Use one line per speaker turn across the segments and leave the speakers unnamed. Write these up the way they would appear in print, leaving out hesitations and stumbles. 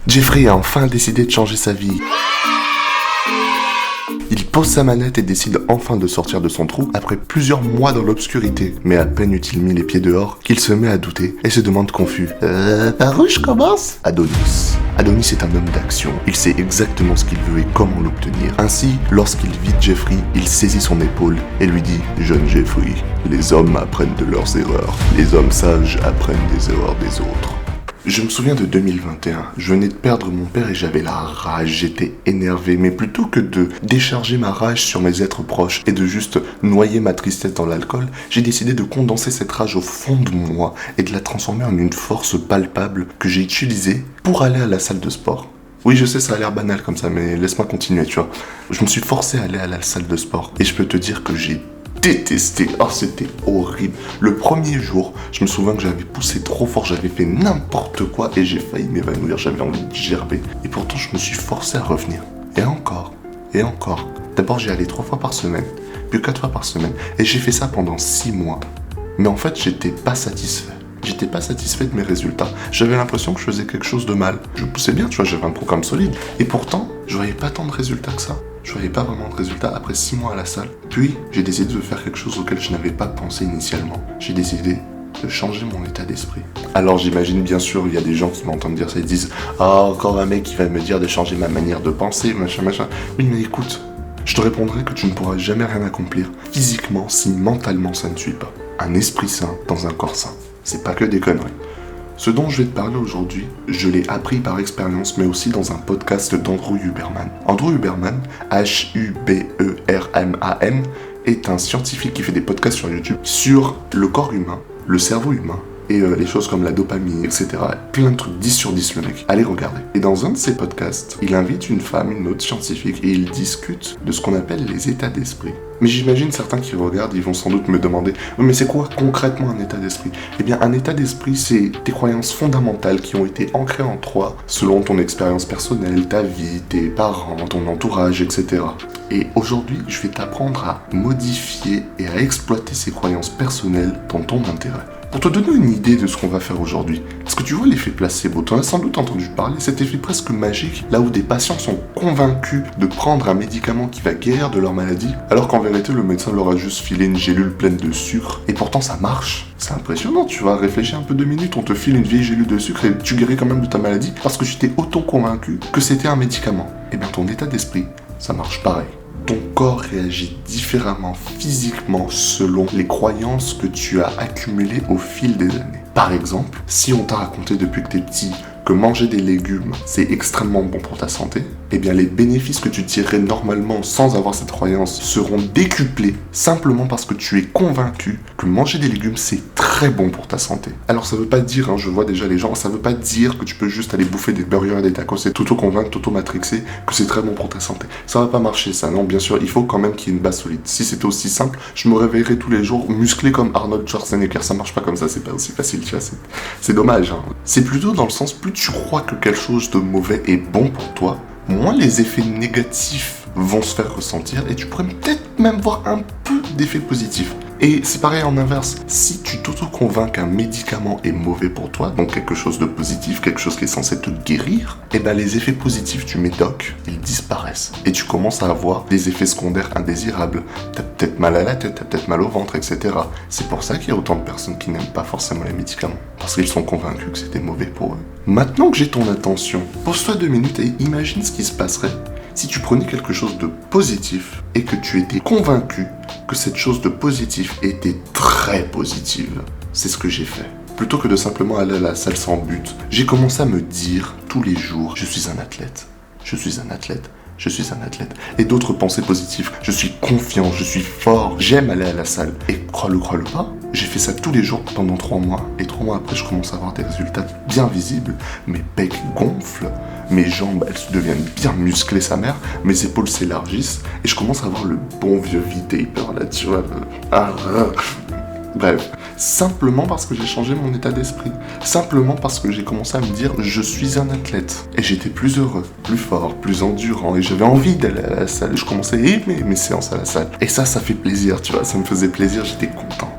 Jeffrey a enfin décidé de changer sa vie. Il pose sa manette et décide enfin de sortir de son trou après plusieurs mois dans l'obscurité. Mais à peine eut-il mis les pieds dehors qu'il se met à douter et se demande confus. Par où je commence ? Adonis. Adonis est un homme d'action. Il sait exactement ce qu'il veut et comment l'obtenir. Ainsi, lorsqu'il vit Jeffrey, il saisit son épaule et lui dit « Jeune Jeffrey, les hommes apprennent de leurs erreurs. Les hommes sages apprennent des erreurs des autres. » Je me souviens de 2021, je venais de perdre mon père et j'avais la rage, j'étais énervé, mais plutôt que de décharger ma rage sur mes êtres proches et de juste noyer ma tristesse dans l'alcool, j'ai décidé de condenser cette rage au fond de moi et de la transformer en une force palpable que j'ai utilisée pour aller à la salle de sport. Oui, je sais, ça a l'air banal comme ça, mais laisse-moi continuer, tu vois. Je me suis forcé à aller à la salle de sport et je peux te dire que j'ai détesté. Oh, c'était horrible. Le premier jour, je me souviens que j'avais poussé trop fort, j'avais fait n'importe quoi et j'ai failli m'évanouir, j'avais envie de gerber. Et pourtant, je me suis forcé à revenir. Et encore. D'abord, j'y allais 3 fois par semaine, puis 4 fois par semaine. Et j'ai fait ça pendant 6 mois. Mais en fait, j'étais pas satisfait. J'étais pas satisfait de mes résultats. J'avais l'impression que je faisais quelque chose de mal. Je poussais bien, tu vois, j'avais un programme solide. Et pourtant, je voyais pas tant de résultats que ça. Je voyais pas vraiment de résultats après 6 mois à la salle. Puis, j'ai décidé de faire quelque chose auquel je n'avais pas pensé initialement. J'ai décidé de changer mon état d'esprit. Alors j'imagine bien sûr, il y a des gens qui m'entendent dire ça, ils disent « Ah, encore un mec qui va me dire de changer ma manière de penser, machin. » Oui, mais écoute, je te répondrai que tu ne pourras jamais rien accomplir physiquement si mentalement ça ne suit pas. Un esprit sain dans un corps sain. C'est pas que des conneries. Ce dont je vais te parler aujourd'hui, je l'ai appris par expérience, mais aussi dans un podcast d'Andrew Huberman. Andrew Huberman, Huberman, est un scientifique qui fait des podcasts sur YouTube sur le corps humain, le cerveau humain, et les choses comme la dopamine, etc. Plein de trucs, 10 sur 10 le mec. Allez regarder. Et dans un de ses podcasts, il invite une femme, une autre scientifique, et ils discutent de ce qu'on appelle les états d'esprit. Mais j'imagine certains qui regardent, ils vont sans doute me demander « Mais c'est quoi concrètement un état d'esprit ?» Eh bien, un état d'esprit, c'est tes croyances fondamentales qui ont été ancrées en toi, selon ton expérience personnelle, ta vie, tes parents, ton entourage, etc. Et aujourd'hui, je vais t'apprendre à modifier et à exploiter ces croyances personnelles dans ton intérêt. Pour te donner une idée de ce qu'on va faire aujourd'hui, est-ce que tu vois l'effet placebo ? Tu en as sans doute entendu parler, cet effet presque magique, là où des patients sont convaincus de prendre un médicament qui va guérir de leur maladie, alors qu'en vérité le médecin leur a juste filé une gélule pleine de sucre, et pourtant ça marche. C'est impressionnant, tu vas réfléchir un peu 2 minutes, on te file une vieille gélule de sucre et tu guéris quand même de ta maladie parce que tu t'es auto-convaincu que c'était un médicament. Et bien ton état d'esprit, ça marche pareil. Ton corps réagit différemment physiquement selon les croyances que tu as accumulées au fil des années. Par exemple, si on t'a raconté depuis que t'es petit que manger des légumes, c'est extrêmement bon pour ta santé, eh bien les bénéfices que tu tirerais normalement sans avoir cette croyance seront décuplés simplement parce que tu es convaincu que manger des légumes, c'est très bon pour ta santé. Alors ça veut pas dire, je vois déjà les gens, ça veut pas dire que tu peux juste aller bouffer des burgers et des tacos et t'auto-convaincre, t'auto-matrixer que c'est très bon pour ta santé. Ça va pas marcher ça, non, bien sûr, il faut quand même qu'il y ait une base solide. Si c'était aussi simple, je me réveillerais tous les jours musclé comme Arnold Schwarzenegger, ça marche pas comme ça, c'est pas aussi facile, tu vois, c'est dommage. C'est plutôt dans le sens, plus tu crois que quelque chose de mauvais est bon pour toi, moins les effets négatifs vont se faire ressentir et tu pourrais peut-être même voir un peu d'effets positifs. Et c'est pareil en inverse, si tu t'auto-convaincs qu'un médicament est mauvais pour toi, donc quelque chose de positif, quelque chose qui est censé te guérir, et ben les effets positifs du médoc, ils disparaissent. Et tu commences à avoir des effets secondaires indésirables. T'as peut-être mal à la tête, t'as peut-être mal au ventre, etc. C'est pour ça qu'il y a autant de personnes qui n'aiment pas forcément les médicaments, parce qu'ils sont convaincus que c'était mauvais pour eux. Maintenant que j'ai ton attention, pose-toi 2 minutes et imagine ce qui se passerait si tu prenais quelque chose de positif et que tu étais convaincu que cette chose de positif était très positive. C'est ce que j'ai fait. Plutôt que de simplement aller à la salle sans but, j'ai commencé à me dire tous les jours, je suis un athlète, je suis un athlète, je suis un athlète. Et d'autres pensées positives, je suis confiant, je suis fort, j'aime aller à la salle. Et crois-le pas, j'ai fait ça tous les jours pendant 3 mois. Et 3 mois après, je commence à avoir des résultats bien visibles. Mes pecs gonflent, mes jambes, elles se deviennent bien musclées, sa mère. Mes épaules s'élargissent. Et je commence à avoir le bon vieux V-taper là, tu vois. Bref, simplement parce que j'ai changé mon état d'esprit. Simplement parce que j'ai commencé à me dire je suis un athlète. Et j'étais plus heureux, plus fort, plus endurant. Et j'avais envie d'aller à la salle. Je commençais à aimer mes séances à la salle. Et ça fait plaisir, tu vois. Ça me faisait plaisir, j'étais content.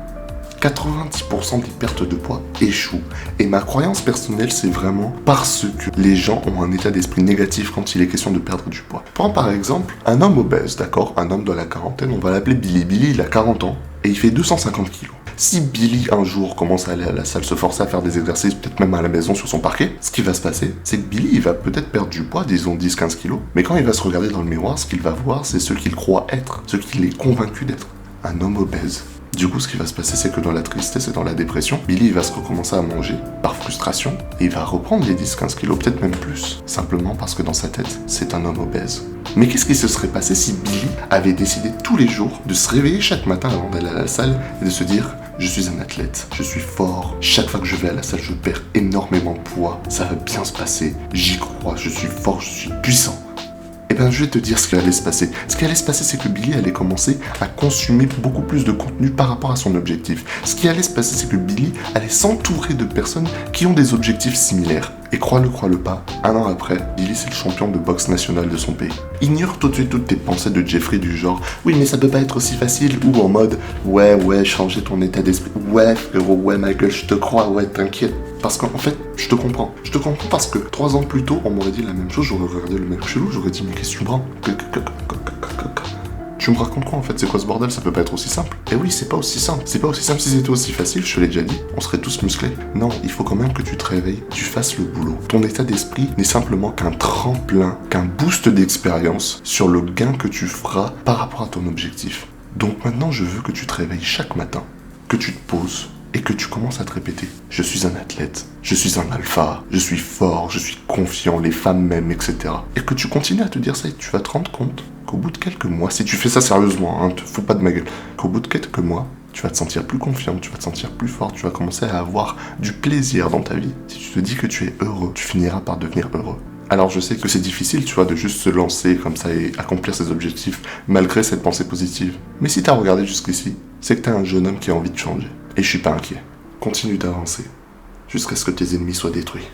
90% des pertes de poids échouent. Et ma croyance personnelle, c'est vraiment parce que les gens ont un état d'esprit négatif quand il est question de perdre du poids. Prends par exemple un homme obèse, d'accord? Un homme de la quarantaine, on va l'appeler Billy. Billy, il a 40 ans et il fait 250 kilos. Si Billy un jour commence à aller à la salle, se forcer à faire des exercices, peut-être même à la maison sur son parquet, ce qui va se passer, c'est que Billy il va peut-être perdre du poids, disons 10-15 kilos, mais quand il va se regarder dans le miroir, ce qu'il va voir, c'est ce qu'il croit être, ce qu'il est convaincu d'être, un homme obèse. Du coup, ce qui va se passer, c'est que dans la tristesse et dans la dépression, Billy il va se recommencer à manger par frustration et il va reprendre les 10-15 kilos, peut-être même plus, simplement parce que dans sa tête, c'est un homme obèse. Mais qu'est-ce qui se serait passé si Billy avait décidé tous les jours de se réveiller chaque matin avant d'aller à la salle et de se dire « Je suis un athlète, je suis fort, chaque fois que je vais à la salle, je perds énormément de poids, ça va bien se passer, j'y crois, je suis fort, je suis puissant ». Eh bien, je vais te dire ce qui allait se passer. Ce qui allait se passer, c'est que Billy allait commencer à consommer beaucoup plus de contenu par rapport à son objectif. Ce qui allait se passer, c'est que Billy allait s'entourer de personnes qui ont des objectifs similaires. Et crois-le pas, un an après, Billy c'est le champion de boxe national de son pays. Ignore tout de suite toutes tes pensées de Jeffrey du genre « Oui, mais ça peut pas être aussi facile » ou en mode « Ouais, changer ton état d'esprit. Ouais, frérot, ouais, Michael, je te crois, ouais, t'inquiète. » Parce qu'en fait, je te comprends. Je te comprends parce que 3 ans plus tôt, on m'aurait dit la même chose, j'aurais regardé le mec chelou, j'aurais dit « Mais qu'est-ce que tu me rends ? Tu me racontes quoi en fait? C'est quoi ce bordel? Ça peut pas être aussi simple. Et oui, c'est pas aussi simple. C'est pas aussi simple. Si c'était aussi facile, je te l'ai déjà dit, on serait tous musclés. Non, il faut quand même que tu te réveilles, tu fasses le boulot. Ton état d'esprit n'est simplement qu'un tremplin, qu'un boost d'expérience sur le gain que tu feras par rapport à ton objectif. Donc maintenant, je veux que tu te réveilles chaque matin, que tu te poses et que tu commences à te répéter « Je suis un athlète, je suis un alpha, je suis fort, je suis confiant, les femmes m'aiment, etc. » Et que tu continues à te dire ça et tu vas te rendre compte qu'au bout de quelques mois, si tu fais ça sérieusement, te fous pas de ma gueule, qu'au bout de quelques mois, tu vas te sentir plus confiant, tu vas te sentir plus fort, tu vas commencer à avoir du plaisir dans ta vie. Si tu te dis que tu es heureux, tu finiras par devenir heureux. Alors je sais que c'est difficile, tu vois, de juste se lancer comme ça et accomplir ses objectifs, malgré cette pensée positive. Mais si t'as regardé jusqu'ici, c'est que t'es un jeune homme qui a envie de changer. Et je suis pas inquiet. Continue d'avancer, jusqu'à ce que tes ennemis soient détruits.